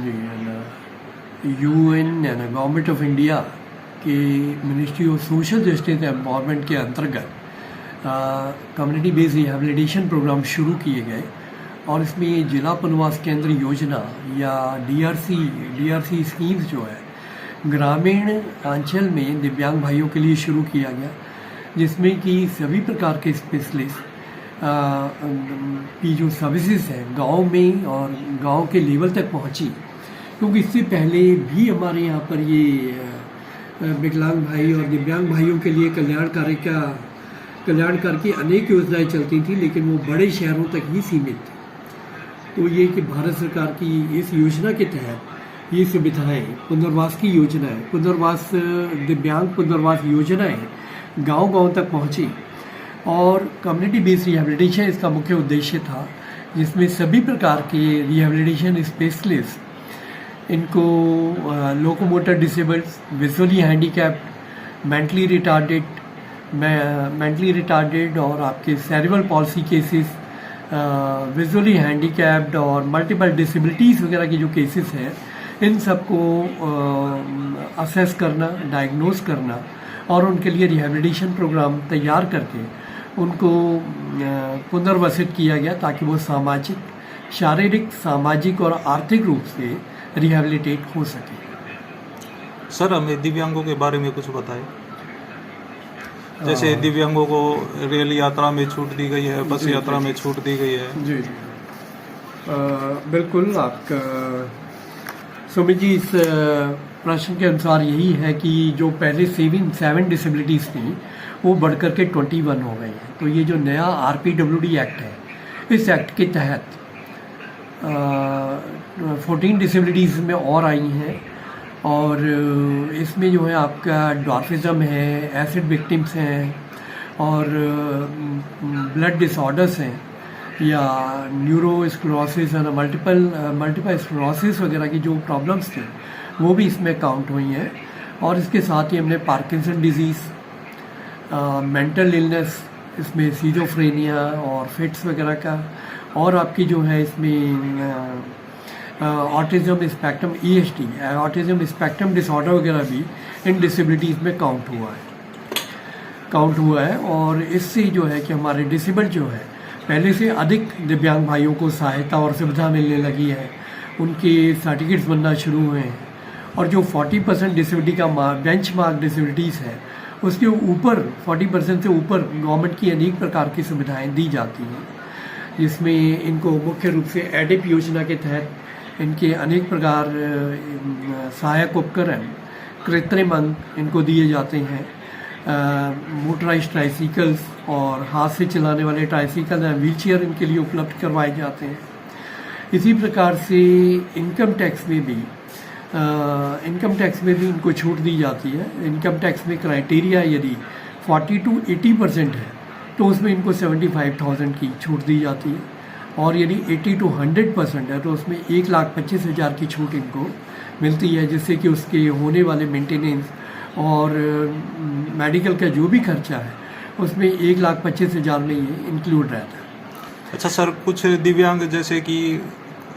जी UN यानी government of India के ministry of social justice empowerment के अंतर्गत कम्युनिटी बेस्ड रिहैबिलिटेशन प्रोग्राम शुरू किए गए और इसमें जिला पुनर्वास केंद्र योजना या डीआरसी स्कीम्स जो है ग्रामीण अंचल में दिव्यांग भाइयों के लिए शुरू किया गया, जिसमें कि सभी प्रकार के स्पेशलिस्ट की जो सर्विसेज हैं गांव में और गांव के लेवल तक पहुंची, क्योंकि इससे पहले भी हमारे यहाँ पर ये विकलांग भाई और दिव्यांग भाइयों के लिए कल्याणकार की अनेक योजनाएं चलती थी, लेकिन वो बड़े शहरों तक ही सीमित थी। तो ये कि भारत सरकार की इस योजना के तहत ये सुविधाएं, पुनर्वास की योजनाएं, दिव्यांग पुनर्वास योजनाएं गांव-गांव तक पहुंची और कम्युनिटी बेस्ड रिहैबिलिटेशन इसका मुख्य उद्देश्य था, जिसमें सभी प्रकार के रिहैबिलिटेशन स्पेशलिस्ट इनको locomotor disabled, visually handicapped, mentally retarded और आपके cerebral palsy cases, visually handicapped और मल्टीपल डिसेबिलिटीज़ वगैरह के जो केसेस हैं, इन सबको असेस करना, डायग्नोस करना और उनके लिए रिहैबिलिटेशन प्रोग्राम तैयार करके उनको पुनर्वसित किया गया, ताकि वो शारीरिक, सामाजिक और आर्थिक रूप से रिहैबिलिटेट हो सके। सर, हमें दिव्यांगों के बारे में कुछ बताएं। जैसे दिव्यांगों को रेल यात्रा में छूट दी गई है, बस यात्रा में छूट दी गई है। जी बिल्कुल। आपका सुमित जी, इस प्रश्न के अनुसार यही है कि जो पहले 7 डिसेबिलिटीज़ थी वो बढ़कर के 21 हो गई हैं। तो ये जो नया RPWD एक्ट है, इस एक्ट के तहत 14 डिसेबिलिटीज़ में और आई हैं और इसमें जो है आपका डॉर्फिज्म है, एसिड विक्टिम्स हैं और ब्लड डिसऑर्डर्स हैं या न्यूरोस्क्लेरोसिस और मल्टीपल स्क्लेरोसिस वगैरह की जो प्रॉब्लम्स थी वो भी इसमें काउंट हुई हैं। और इसके साथ ही हमने पार्किंसन डिजीज़, मेंटल इलनेस, इसमें सीजोफ्रेनिया और फिट्स वगैरह का, और आपकी जो है इसमें autism spectrum ESD, autism spectrum disorder वगैरह भी इन डिसेबिलिटीज़ में काउंट हुआ है। और इससे जो है कि हमारे डिसेबल जो है पहले से अधिक दिव्यांग भाइयों को सहायता और सुविधा मिलने लगी है, उनके सर्टिफिकेट्स बनना शुरू हुए हैं और जो 40% डिसेबिलिटी का बेंच मार्क डिसेबिलिटीज़ है उसके ऊपर 40% से ऊपर गवर्नमेंट की अनेक प्रकार की सुविधाएं दी जाती हैं, जिसमें इनको मुख्य रूप से एडिप योजना के तहत इनके अनेक प्रकार सहायक उपकरण, कृत्रिम अंग इनको दिए जाते हैं, मोटराइज्ड ट्राइसिकल्स और हाथ से चलाने वाले ट्राइसिकल या व्हीलचेयर इनके लिए उपलब्ध करवाए जाते हैं। इसी प्रकार से इनकम टैक्स में भी इनको छूट दी जाती है। इनकम टैक्स में क्राइटेरिया यदि 40 to 80% है तो उसमें इनको 75,000 की छूट दी जाती है, और यदि 80 to 100% है तो उसमें 1,25,000 की छूट इनको मिलती है, जिससे कि उसके होने वाले मेंटेनेंस और मेडिकल का जो भी खर्चा है उसमें 1,25,000 में ये इंक्लूड रहता है। अच्छा सर, कुछ दिव्यांग जैसे कि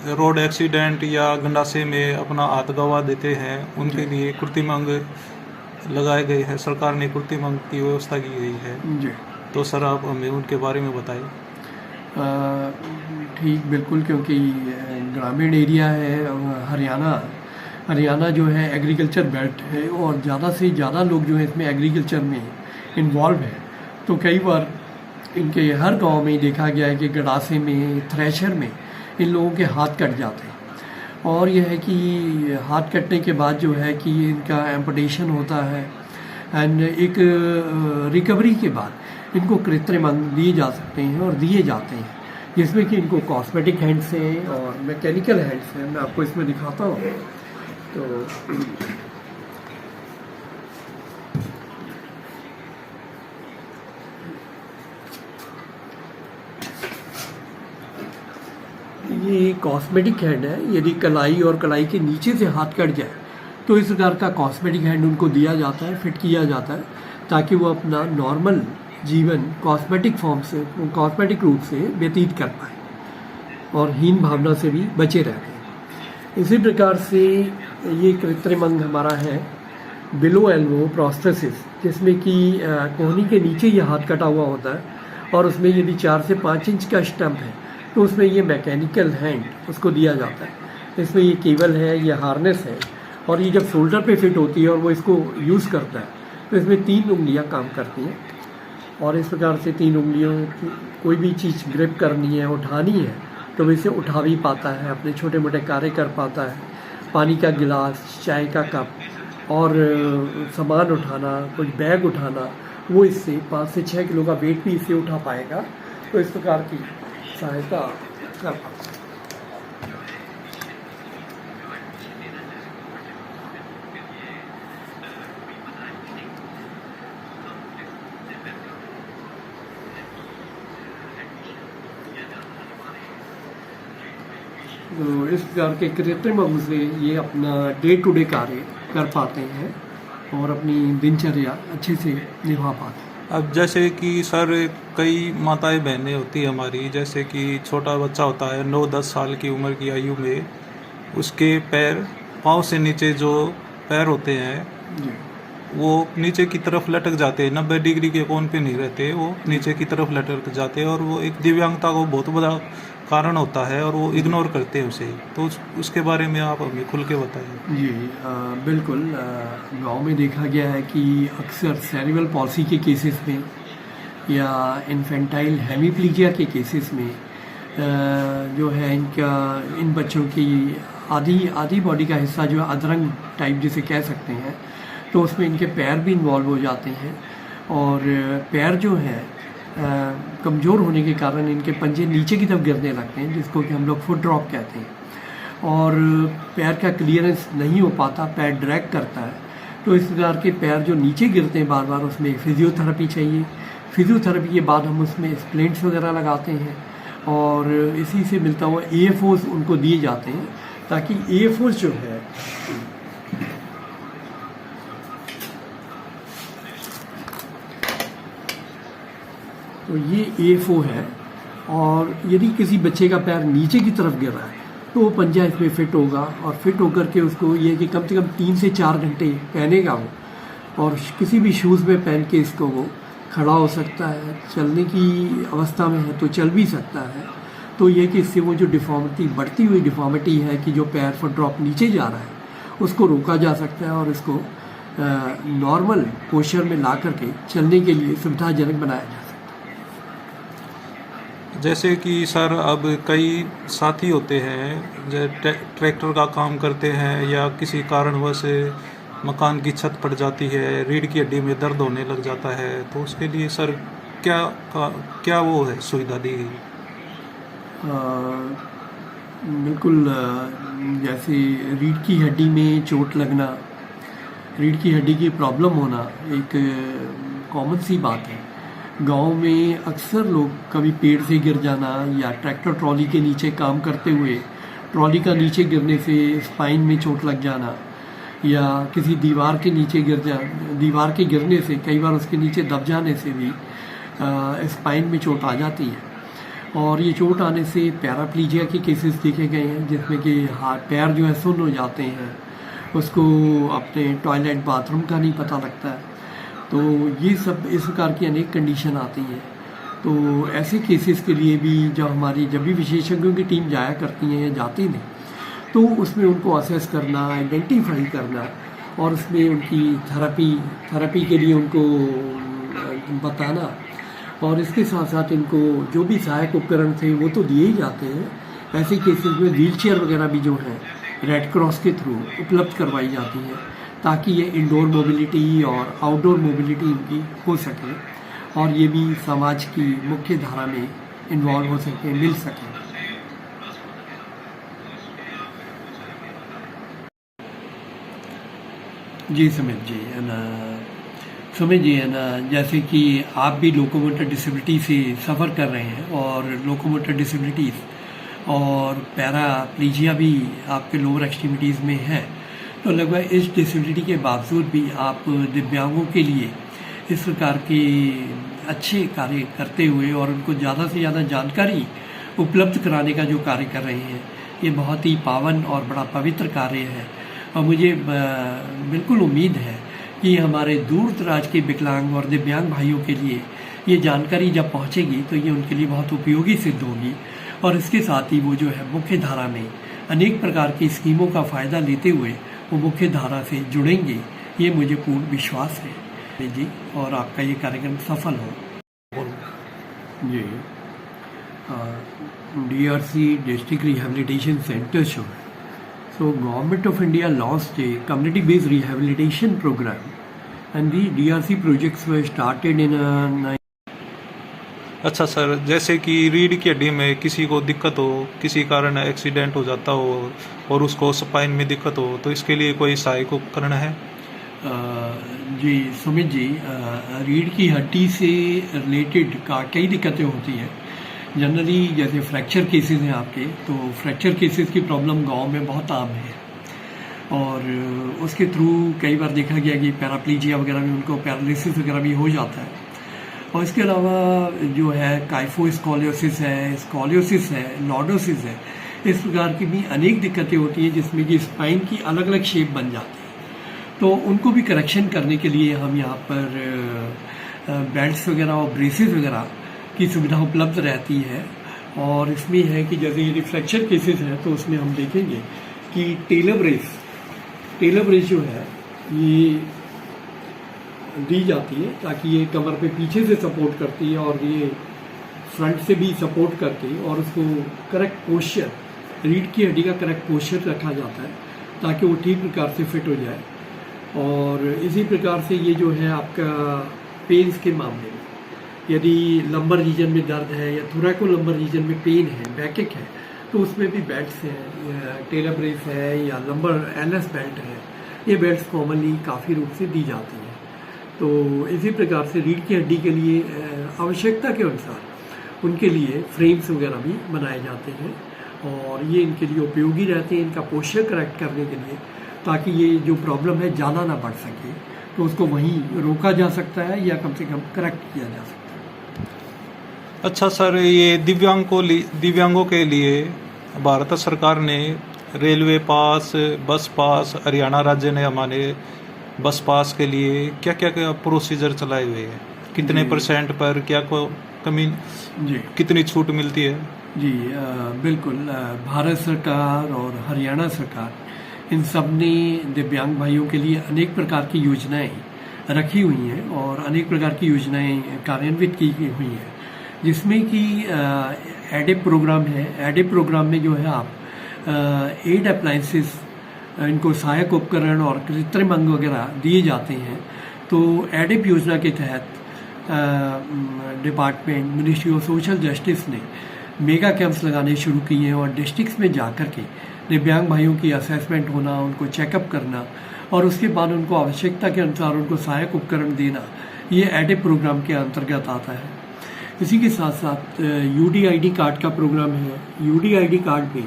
रोड एक्सीडेंट या गंडासे में अपना हाथ गंवा देते हैं, उनके लिए कृत्रिम अंग लगाए गए हैं, सरकार ने कृत्रिम अंग की व्यवस्था की गई है जी। तो सर आप हमें उनके बारे में बताइए। ठीक, बिल्कुल, क्योंकि ग्रामीण एरिया है, हरियाणा जो है एग्रीकल्चर बेल्ट है और ज़्यादा से ज़्यादा लोग जो है इसमें एग्रीकल्चर में इन्वॉल्व है। तो कई बार इनके हर गांव में देखा गया है कि गड़ासे में, थ्रेशर में इन लोगों के हाथ कट जाते हैं, और यह है कि हाथ कटने के बाद जो है कि इनका एम्पुटेशन होता है एंड एक रिकवरी के बाद इनको कृत्रिम अंग दिए जा सकते हैं और दिए जाते हैं, जिसमें कि इनको कॉस्मेटिक हैंड्स हैं और मैकेनिकल हैंड्स हैं। मैं आपको इसमें दिखाता हूँ। तो ये कॉस्मेटिक हैंड है। यदि कलाई और कलाई के नीचे से हाथ कट जाए तो इस प्रकार का कॉस्मेटिक हैंड उनको दिया जाता है, फिट किया जाता है, ताकि वो अपना नॉर्मल जीवन कॉस्मेटिक रूप से व्यतीत कर पाए और हीन भावना से भी बचे रहते हैं। इसी प्रकार से ये कृत्रिम अंग हमारा है बिलो एल्बो प्रोस्थेसिस, जिसमें कि कोहनी के नीचे ये हाथ कटा हुआ होता है और उसमें यदि 4 से 5 इंच का स्टंप है तो उसमें ये मैकेनिकल हैंड उसको दिया जाता है। इसमें ये केबल है, ये हार्नेस है और ये जब शोल्डर पे फिट होती है और वो इसको यूज़ करता है तो इसमें 3 उंगलियां काम करती हैं और इस प्रकार से 3 उंगलियों की कोई भी चीज़ ग्रिप करनी है, उठानी है तो वो इसे उठा भी पाता है, अपने छोटे मोटे कार्य कर पाता है। पानी का गिलास, चाय का कप और सामान उठाना, कुछ बैग उठाना, वो इससे 5 से 6 किलो का वेट भी इससे उठा पाएगा। तो इस प्रकार की सहायता कर पाता है। तो इस प्रकार के कृत्रिम अंग से ये अपना डे टू डे कार्य कर पाते हैं और अपनी दिनचर्या अच्छे से निभा पाते हैं। अब जैसे कि सर कई माताएं बहनें होती है हमारी, जैसे कि छोटा बच्चा होता है 9-10 साल की उम्र की आयु में, उसके पैर पाँव से नीचे जो पैर होते हैं जी। वो नीचे की तरफ लटक जाते हैं, 90 डिग्री के कोण पे नहीं रहते, वो नीचे की तरफ लटक जाते हैं और वो एक दिव्यांगता को बहुत बड़ा कारण होता है और वो इग्नोर करते हैं उसे। तो उसके बारे में आप हमें खुल के बताइए। जी बिल्कुल। गांव में देखा गया है कि अक्सर सेरिब्रल पॉल्सी के केसेस में या इन्फेंटाइल हेमीप्लीजिया के केसेस में जो है इन बच्चों की आधी बॉडी का हिस्सा जो है अधरंग टाइप जिसे कह सकते हैं, तो उसमें इनके पैर भी इन्वॉल्व हो जाते हैं और पैर जो है कमज़ोर होने के कारण इनके पंजे नीचे की तरफ गिरने लगते हैं, जिसको कि हम लोग फुट ड्रॉप कहते हैं और पैर का क्लियरेंस नहीं हो पाता, पैर ड्रैग करता है। तो इस प्रकार के पैर जो नीचे गिरते हैं बार बार, उसमें फिजियोथेरेपी चाहिए। फिजियोथेरेपी के बाद हम उसमें स्प्लिंट्स वगैरह लगाते हैं और इसी से मिलता हुआ AFOs उनको दिए जाते हैं, ताकि AFOs जो है तो ये AFO है और यदि किसी बच्चे का पैर नीचे की तरफ गिर रहा है तो वो पंजा इसमें फिट होगा और फिट होकर के उसको ये कि कम से कम 3 से 4 घंटे पहनेगा वो और किसी भी शूज़ में पहन के इसको वो खड़ा हो सकता है, चलने की अवस्था में है तो चल भी सकता है। तो ये कि इससे वो जो डिफॉर्मिटी, बढ़ती हुई डिफॉर्मिटी है कि जो पैर फुट ड्रॉप नीचे जा रहा है, उसको रोका जा सकता है और इसको नॉर्मल पोस्चर में ला करके चलने के लिए सुविधाजनक बनाया जा सकता है। जैसे कि सर अब कई साथी होते हैं जो ट्रैक्टर का काम करते हैं या किसी कारणवश मकान की छत पड़ जाती है, रीढ़ की हड्डी में दर्द होने लग जाता है, तो उसके लिए सर क्या वो है सुविधा दी गई? बिल्कुल। जैसे रीढ़ की हड्डी में चोट लगना, रीढ़ की हड्डी की प्रॉब्लम होना एक कॉमन सी बात है। गांव में अक्सर लोग कभी पेड़ से गिर जाना या ट्रैक्टर ट्रॉली के नीचे काम करते हुए ट्रॉली का नीचे गिरने से स्पाइन में चोट लग जाना या किसी दीवार के नीचे दीवार के गिरने से कई बार उसके नीचे दब जाने से भी स्पाइन में चोट आ जाती है। और ये चोट आने से पैराप्लीजिया के केसेस देखे गए हैं, जिसमें कि पैर जो है सुन्न हो जाते हैं, उसको अपने टॉयलेट बाथरूम का नहीं पता लगता है। तो ये सब इस प्रकार की अनेक कंडीशन आती हैं। तो ऐसे केसेस के लिए भी जब भी विशेषज्ञों की टीम जाया करती हैं या जाती नहीं, तो उसमें उनको असेस करना, आइडेंटिफाई करना और उसमें उनकी थेरेपी के लिए उनको बताना और इसके साथ साथ इनको जो भी सहायक उपकरण थे वो तो दिए ही जाते हैं। ऐसे केसेस में व्हीलचेयर वगैरह भी जो है रेड क्रॉस के थ्रू उपलब्ध करवाई जाती है, ताकि ये इंडोर मोबिलिटी और आउटडोर मोबिलिटी इनकी हो सके और ये भी समाज की मुख्य धारा में इन्वॉल्व हो सके, मिल सके। जी सुमित जी है ना, जैसे कि आप भी लोकोमोटर डिसेबिलिटी से सफ़र कर रहे हैं और लोकोमोटर डिसेबिलिटीज़ और पैराप्लीजिया भी आपके लोअर एक्सट्रीमिटीज़ में है, तो लगभग इस डिसेबिलिटी के बावजूद भी आप दिव्यांगों के लिए इस प्रकार के अच्छे कार्य करते हुए और उनको ज़्यादा से ज़्यादा जानकारी उपलब्ध कराने का जो कार्य कर रहे हैं, ये बहुत ही पावन और बड़ा पवित्र कार्य है और मुझे बिल्कुल उम्मीद है कि हमारे दूर दराज के विकलांग और दिव्यांग भाइयों के लिए ये जानकारी जब पहुंचेगी तो ये उनके लिए बहुत उपयोगी सिद्ध होगी और इसके साथ ही वो जो है मुख्य धारा में अनेक प्रकार की स्कीमों का फ़ायदा लेते हुए वो मुख्य धारा से जुड़ेंगे, ये मुझे पूर्ण विश्वास है जी। और आपका ये कार्यक्रम सफल हो जी। DRC district rehabilitation centre show है। So Government of India launched a community-based rehabilitation program and the DRC projects were started in अच्छा सर, जैसे कि रीढ़ की हड्डी में किसी को दिक्कत हो, किसी कारण एक्सीडेंट हो जाता हो और उसको स्पाइन में दिक्कत हो, तो इसके लिए कोई सहायक उपकरण है? जी सुमित जी, रीढ़ की हड्डी से रिलेटेड कई दिक्कतें होती हैं। जनरली जैसे फ्रैक्चर केसेस हैं आपके, तो फ्रैक्चर केसेस की प्रॉब्लम गांव में बहुत आम है और उसके थ्रू कई बार देखा गया कि पैराप्लीजिया वगैरह में उनको पैरालिसिस वगैरह भी हो जाता है। और इसके अलावा जो है काइफोस्कोलियोसिस है, लॉर्डोसिस है, इस प्रकार की भी अनेक दिक्कतें होती हैं जिसमें कि स्पाइन की अलग अलग शेप बन जाती है। तो उनको भी करेक्शन करने के लिए हम यहाँ पर बेल्ट्स वगैरह और ब्रेसेस वगैरह की सुविधा उपलब्ध रहती है। और इसमें है कि जैसे ये फ्रैक्चर केसेस हैं तो उसमें हम देखेंगे कि टेलर ब्रेस जो है ये दी जाती है ताकि ये कमर पे पीछे से सपोर्ट करती है और ये फ्रंट से भी सपोर्ट करती है और उसको करेक्ट पोस्चर, रीढ़ की हड्डी का करेक्ट पोस्चर रखा जाता है ताकि वो ठीक प्रकार से फिट हो जाए। और इसी प्रकार से ये जो है आपका पेन्स के मामले में यदि लंबर रीजन में दर्द है या थोरैको लंबर रीजन में पेन है, बैकेक है, तो उसमें भी बेल्ट्स हैं, टेलर ब्रेस है या लंबर LS बेल्ट है, ये बेल्ट्स कॉमनली काफ़ी रूप से दी जाती हैं। तो इसी प्रकार से रीढ़ की हड्डी के लिए आवश्यकता के अनुसार उनके लिए फ्रेम्स वगैरह भी बनाए जाते हैं और ये इनके लिए उपयोगी रहते हैं, इनका पोस्चर करेक्ट करने के लिए, ताकि ये जो प्रॉब्लम है ज़्यादा ना बढ़ सके, तो उसको वहीं रोका जा सकता है या कम से कम करेक्ट किया जा सकता है। अच्छा सर, ये दिव्यांगों के लिए भारत सरकार ने रेलवे पास, बस पास, हरियाणा राज्य ने हमारे बस पास के लिए क्या क्या प्रोसीजर चलाए हुए हैं? कितने % पर क्या को कमी जी, कितनी छूट मिलती है? जी बिल्कुल, भारत सरकार और हरियाणा सरकार इन सब ने दिव्यांग भाइयों के लिए अनेक प्रकार की योजनाएं रखी हुई हैं और अनेक प्रकार की योजनाएं कार्यान्वित की हुई हैं, जिसमें कि एडेप प्रोग्राम है। एडेप प्रोग्राम में जो है आप एड अप्लायंसेस, इनको सहायक उपकरण और कृत्रिम अंग वगैरह दिए जाते हैं। तो एडेप योजना के तहत department, ministry of social justice ने मेगा कैंप्स लगाने शुरू किए हैं और डिस्ट्रिक्ट्स में जाकर के दिव्यांग भाइयों की असेसमेंट होना, उनको चेकअप करना और उसके बाद उनको आवश्यकता के अनुसार उनको सहायक उपकरण देना, ये एडेप प्रोग्राम के अंतर्गत आता है। इसी के साथ साथ UDID कार्ड का प्रोग्राम है। UDID कार्ड में